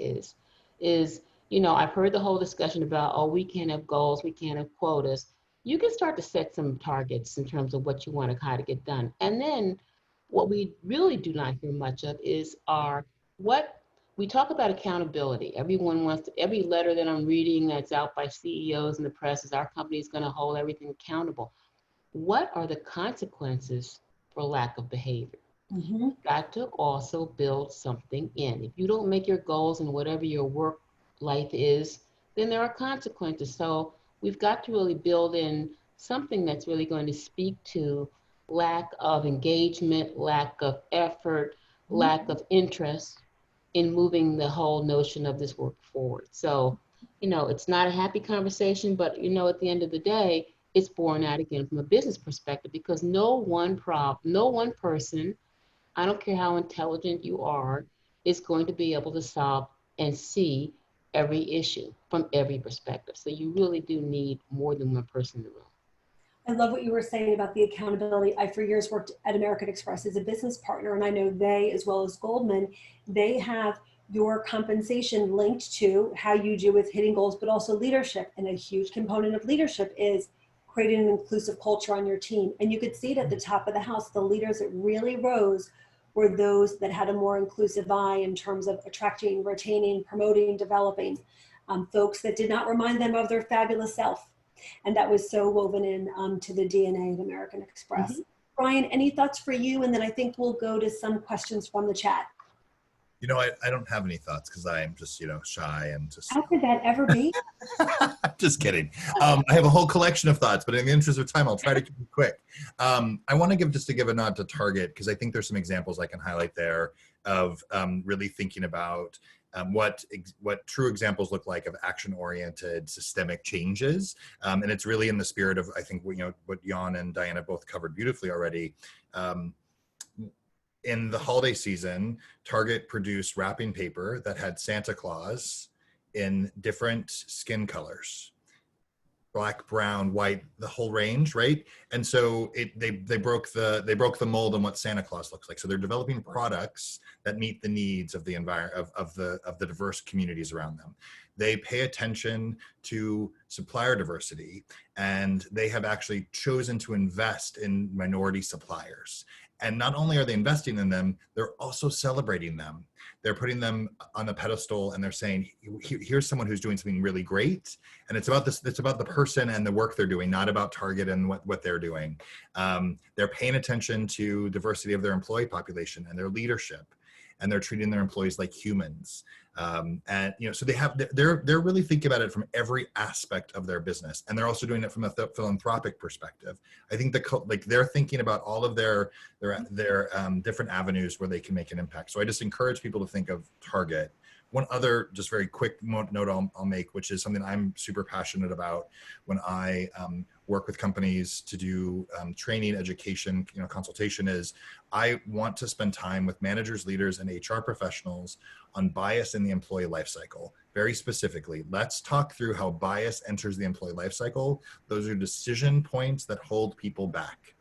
is, you know, I've heard the whole discussion about, oh, we can't have goals, we can't have quotas. You can start to set some targets in terms of what you want to kind of get done. And then what we really do not hear much of is what we talk about accountability. Everyone wants to, every letter that I'm reading that's out by CEOs in the press is our company is going to hold everything accountable. What are the consequences for lack of behavior? You've got to also build something in. If you don't make your goals and whatever your work life is, then there are consequences. So we've got to really build in something that's really going to speak to lack of engagement, lack of effort, lack of interest in moving the whole notion of this work forward. So, you know, it's not a happy conversation, but, you know, at the end of the day, it's borne out again from a business perspective, because no one person, I don't care how intelligent you are, is going to be able to solve and see every issue from every perspective. So you really do need more than one person in the room. I love what you were saying about the accountability. I, for years, worked at American Express as a business partner, and I know they, as well as Goldman, they have your compensation linked to how you do with hitting goals, but also leadership. And a huge component of leadership is creating an inclusive culture on your team. And you could see it at the top of the house. The leaders that really rose were those that had a more inclusive eye in terms of attracting, retaining, promoting, developing folks that did not remind them of their fabulous self. And that was so woven in to the DNA of American Express. Brian, any thoughts for you? And then I think we'll go to some questions from the chat. You know, I don't have any thoughts because I'm just, you know, shy and just. How could that ever be? Just kidding. I have a whole collection of thoughts, but in the interest of time, I'll try to keep it quick. I want to give a nod to Target, because I think there's some examples I can highlight there of really thinking about what true examples look like of action-oriented systemic changes. And it's really in the spirit of, I think, you know, what Yon and Diana both covered beautifully already. In the holiday season, Target produced wrapping paper that had Santa Claus in different skin colors, black, brown, white, the whole range, right? And so they broke the mold on what Santa Claus looks like. So they're developing products that meet the needs of the environment of the diverse communities around them. They pay attention to supplier diversity, and they have actually chosen to invest in minority suppliers. And not only are they investing in them, they're also celebrating them. They're putting them on the pedestal, and they're saying, here's someone who's doing something really great. And it's about this, it's about the person and the work they're doing, not about Target and what they're doing. They're paying attention to diversity of their employee population and their leadership, and they're treating their employees like humans. And, you know, so they're really thinking about it from every aspect of their business. And they're also doing it from a philanthropic perspective. I think they're thinking about all of their different avenues where they can make an impact. So I just encourage people to think of Target. One other just very quick note I'll make, which is something I'm super passionate about when I work with companies to do training, education, you know, consultation, is I want to spend time with managers, leaders, and HR professionals on bias in the employee lifecycle. Very specifically, let's talk through how bias enters the employee lifecycle. Those are decision points that hold people back.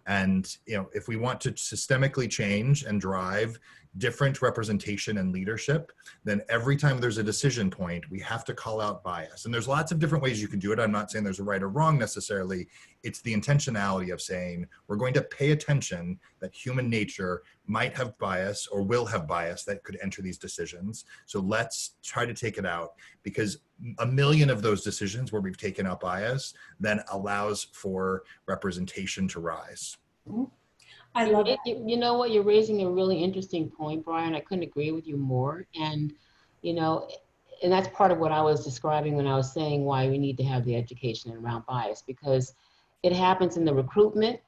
And, you know, if we want to systemically change and drive different representation and leadership, then every time there's a decision point, we have to call out bias. And there's lots of different ways you can do it. I'm not saying there's a right or wrong necessarily. It's the intentionality of saying, we're going to pay attention that human nature might have bias or will have bias that could enter these decisions. So let's try to take it out, because a million of those decisions where we've taken out bias then allows for representation to rise. I love it. You know what, you're raising a really interesting point, Brian. I couldn't agree with you more. And, you know, and that's part of what I was describing when I was saying why we need to have the education around bias, because it happens in the recruitment,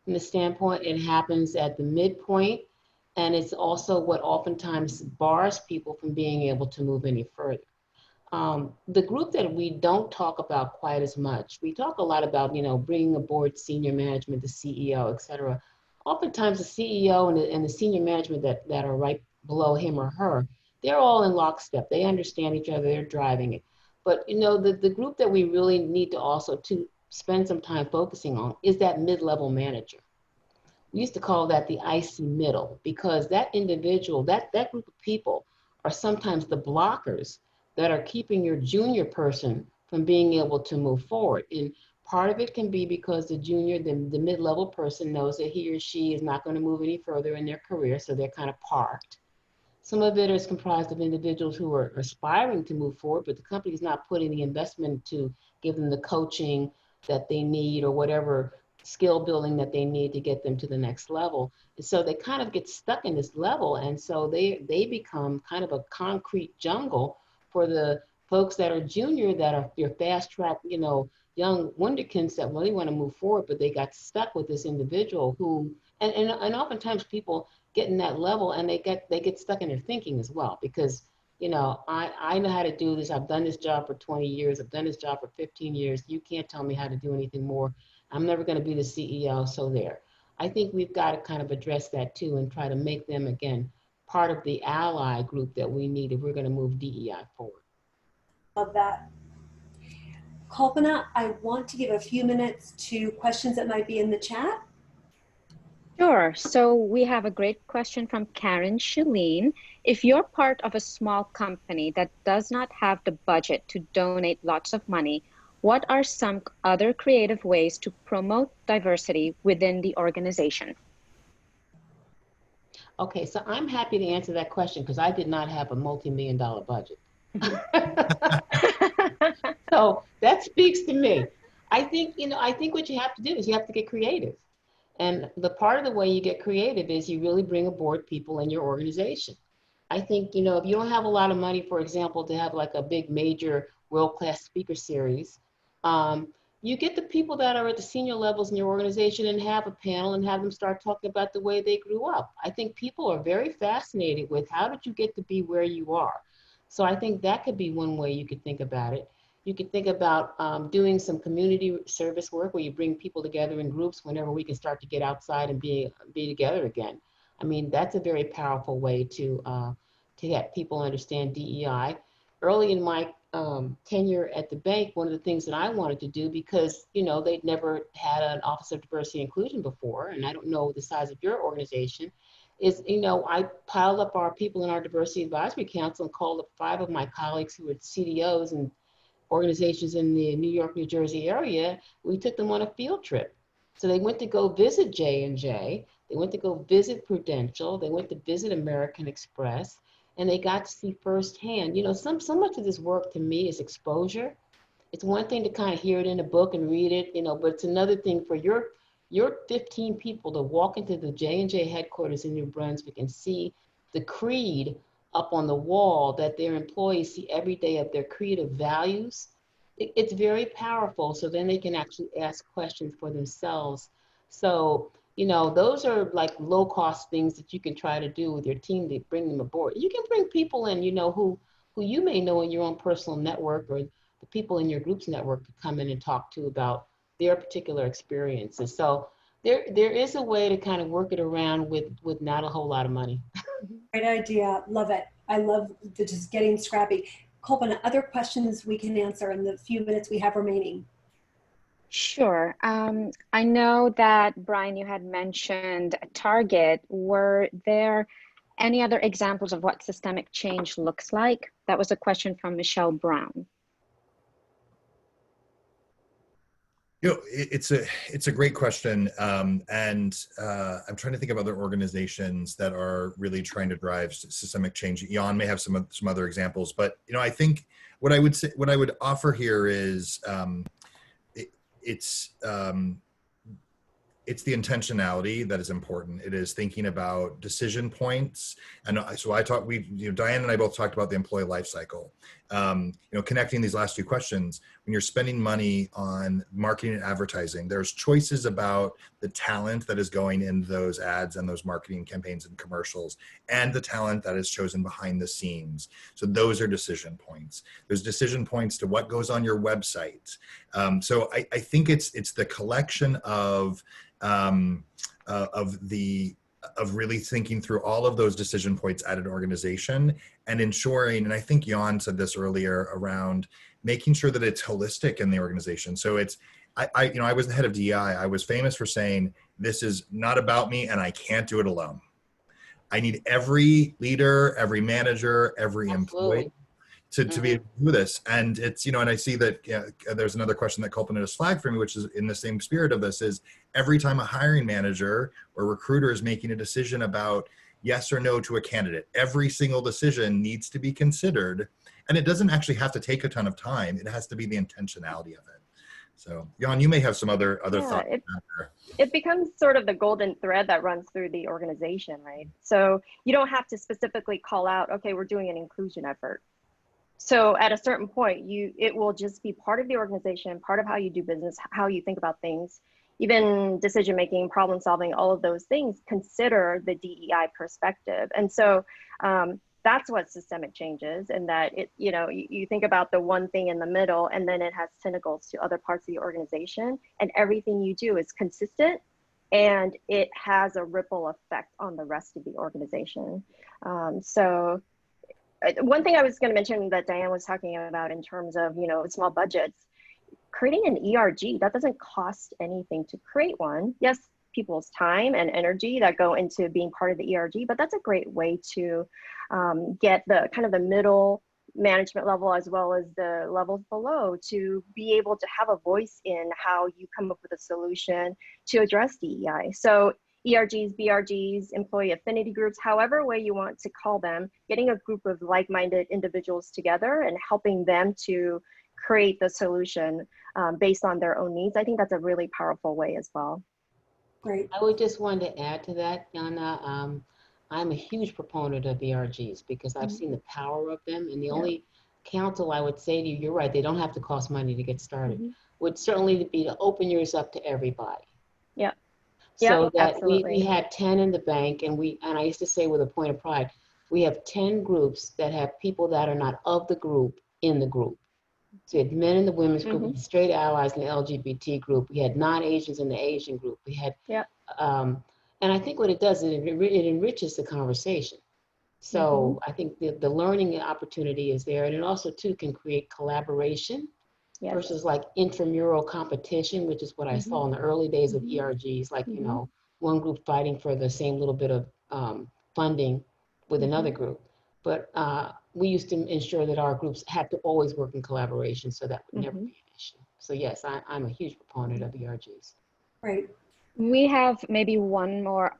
from the standpoint, it happens at the midpoint, and it's also what oftentimes bars people from being able to move any further. The group that we don't talk about quite as much, we talk a lot about, you know, bringing aboard senior management, the CEO, et cetera. Oftentimes the CEO and the senior management that are right below him or her, they're all in lockstep. They understand each other, they're driving it. But, you know, the group that we really need to also to spend some time focusing on is that mid-level manager. We used to call that the icy middle, because that individual, that group of people are sometimes the blockers that are keeping your junior person from being able to move forward. And part of it can be because the junior, the mid-level person knows that he or she is not going to move any further in their career, so they're kind of parked. Some of it is comprised of individuals who are aspiring to move forward, but the company is not putting the investment to give them the coaching that they need or whatever skill building that they need to get them to the next level. And so they kind of get stuck in this level, and so they become kind of a concrete jungle for the folks that are junior, that are your fast track, you know, young wonderkinds that really want to move forward, but they got stuck with this individual who, and oftentimes people get in that level and they get stuck in their thinking as well, because, you know, I know how to do this. I've done this job for 20 years. I've done this job for 15 years. You can't tell me how to do anything more. I'm never going to be the CEO. So there, I think we've got to kind of address that too and try to make them, again, part of the ally group that we need if we're going to move DEI forward. Love that. Kalpana, I want to give a few minutes to questions that might be in the chat. Sure. So we have a great question from Karen Shalene. If you're part of a small company that does not have the budget to donate lots of money, what are some other creative ways to promote diversity within the organization? Okay, so I'm happy to answer that question because I did not have a multi-million-dollar budget. So that speaks to me. I think, you know, I think what you have to do is you have to get creative. And the part of the way you get creative is you really bring aboard people in your organization. I think, you know, if you don't have a lot of money, for example, to have like a big major world-class speaker series, you get the people that are at the senior levels in your organization and have a panel and have them start talking about the way they grew up. I think people are very fascinated with how did you get to be where you are? So I think that could be one way you could think about it. You could think about doing some community service work where you bring people together in groups whenever we can start to get outside and be together again. I mean, that's a very powerful way to get people understand DEI. Early in my tenure at the bank, one of the things that I wanted to do, because, you know, they'd never had an Office of Diversity and Inclusion before, and I don't know the size of your organization, is, you know, I piled up our people in our Diversity Advisory Council and called up 5 of my colleagues who were CDOs and organizations in the New York, New Jersey area. We took them on a field trip. So they went to go visit J&J, they went to go visit Prudential, they went to visit American Express, and they got to see firsthand, you know, so much of this work to me is exposure. It's one thing to kind of hear it in a book and read it, you know, but it's another thing for your 15 people to walk into the J&J headquarters in New Brunswick and see the creed up on the wall that their employees see every day of their creative values. It's very powerful. So then they can actually ask questions for themselves. So, you know, those are like low cost things that you can try to do with your team to bring them aboard. You can bring people in, you know, who you may know in your own personal network, or the people in your group's network to come in and talk to about their particular experiences. So there is a way to kind of work it around with not a whole lot of money. Great idea. Love it. I love just getting scrappy. Kalpana, other questions we can answer in the few minutes we have remaining? Sure. I know that, Brian, you had mentioned a Target. Were there Any other examples of what systemic change looks like? That was a question from Michelle Brown. You know, it's a great question, and I'm trying to think of other organizations that are really trying to drive systemic change. Jan may have some other examples, but you know, I think what I would offer here is it's the intentionality that is important. It is thinking about decision points. And so Diane and I both talked about the employee life cycle. You know, connecting these last two questions, when you're spending money on marketing and advertising, there's choices about the talent that is going in those ads and those marketing campaigns and commercials, and the talent that is chosen behind the scenes. So those are decision points. There's decision points to what goes on your website. So I think it's the collection of really thinking through all of those decision points at an organization and ensuring, and I think Jan said this earlier, around making sure that it's holistic in the organization. So I was the head of DEI. I was famous for saying, this is not about me and I can't do it alone. I need every leader, every manager, every employee to be able to do this. And it's, you know, and I see that there's another question that Kulpana has flagged for me, which is in the same spirit of this, is every time a hiring manager or recruiter is making a decision about yes or no to a candidate, every single decision needs to be considered. And it doesn't actually have to take a ton of time. It has to be the intentionality of it. So Jan, you may have some other thoughts. It becomes sort of the golden thread that runs through the organization, right? So you don't have to specifically call out, okay, we're doing an inclusion effort. So at a certain point, it will just be part of the organization, part of how you do business, how you think about things, even decision making, problem solving, all of those things consider the DEI perspective. And so that's what systemic change is, and that you think about the one thing in the middle, and then it has tentacles to other parts of the organization, and everything you do is consistent, and it has a ripple effect on the rest of the organization. So one thing I was going to mention that Diane was talking about in terms of, small budgets, creating an ERG, that doesn't cost anything to create one. Yes, people's time and energy that go into being part of the ERG, but that's a great way to get the kind of the middle management level as well as the levels below to be able to have a voice in how you come up with a solution to address DEI. So ERGs, BRGs, employee affinity groups, however way you want to call them, getting a group of like-minded individuals together and helping them to create the solution based on their own needs. I think that's a really powerful way as well. Great. I would just want to add to that, Yon Na. I'm a huge proponent of ERGs because I've seen the power of them. And the only counsel I would say to you, you're right, they don't have to cost money to get started, would certainly be to open yours up to everybody. Yeah. So that we had 10 in the bank, and I used to say with a point of pride, we have 10 groups that have people that are not of the group in the group. So we had men in the women's group, we had straight allies in the LGBT group, we had non-Asians in the Asian group, we had, and I think what it does is it enriches the conversation. So I think the learning opportunity is there, and it also too can create collaboration versus like intramural competition, which is what I saw in the early days of ERGs, like, one group fighting for the same little bit of funding with another group. But we used to ensure that our groups had to always work in collaboration, so that would never be an issue. So yes, I'm a huge proponent of ERGs. Right. We have maybe one more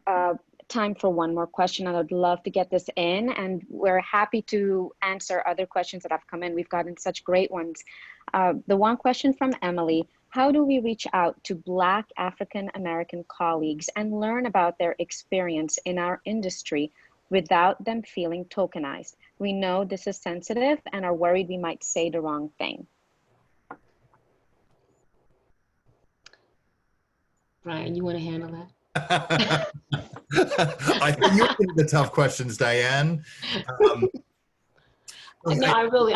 time for one more question. I would love to get this in, and we're happy to answer other questions that have come in. We've gotten such great ones. The one question from Emily: how do we reach out to Black African American colleagues and learn about their experience in our industry without them feeling tokenized? We know this is sensitive and are worried we might say the wrong thing. Brian, you want to handle that? I think you're getting the tough questions, Diane. No,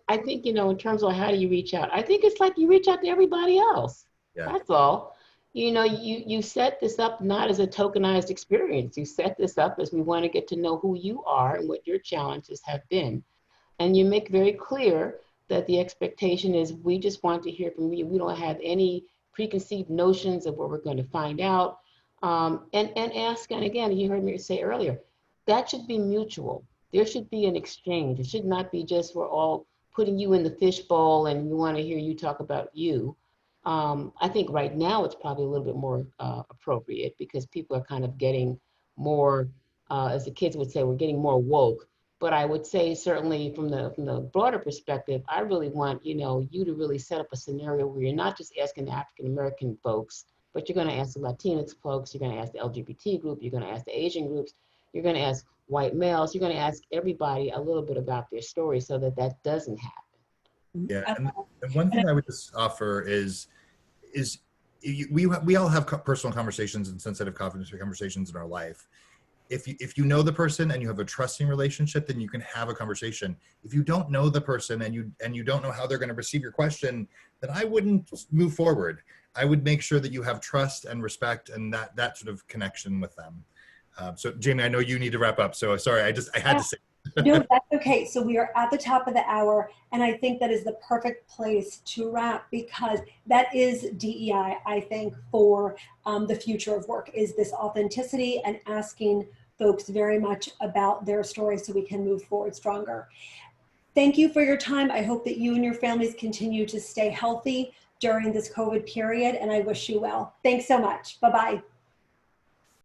I think, in terms of how do you reach out, I think it's like you reach out to everybody else. Yeah. That's all. You set this up not as a tokenized experience. You set this up as we want to get to know who you are and what your challenges have been. And you make very clear that the expectation is we just want to hear from you. We don't have any preconceived notions of what we're going to find out. And ask, and again, you heard me say earlier, that should be mutual. There should be an exchange. It should not be just we're all putting you in the fishbowl and we want to hear you talk about you. I think right now it's probably a little bit more appropriate because people are kind of getting more, as the kids would say, we're getting more woke. But I would say certainly from the broader perspective, I really want you to really set up a scenario where you're not just asking the African American folks, but you're going to ask the Latinx folks, you're going to ask the LGBT group, you're going to ask the Asian groups, you're going to ask white males, you're going to ask everybody a little bit about their story so that that doesn't happen. Yeah, and one thing I would just offer is we all have personal conversations and sensitive confidential conversations in our life. If you know the person and you have a trusting relationship, then you can have a conversation. If you don't know the person and you don't know how they're going to receive your question, then I wouldn't move forward. I would make sure that you have trust and respect and that sort of connection with them. So Jamie, I know you need to wrap up. So sorry, I had to say. No, that's okay. So we are at the top of the hour, and I think that is the perfect place to wrap because that is DEI, I think, for the future of work, is this authenticity and asking folks very much about their story so we can move forward stronger. Thank you for your time. I hope that you and your families continue to stay healthy during this COVID period, and I wish you well. Thanks so much. Bye-bye.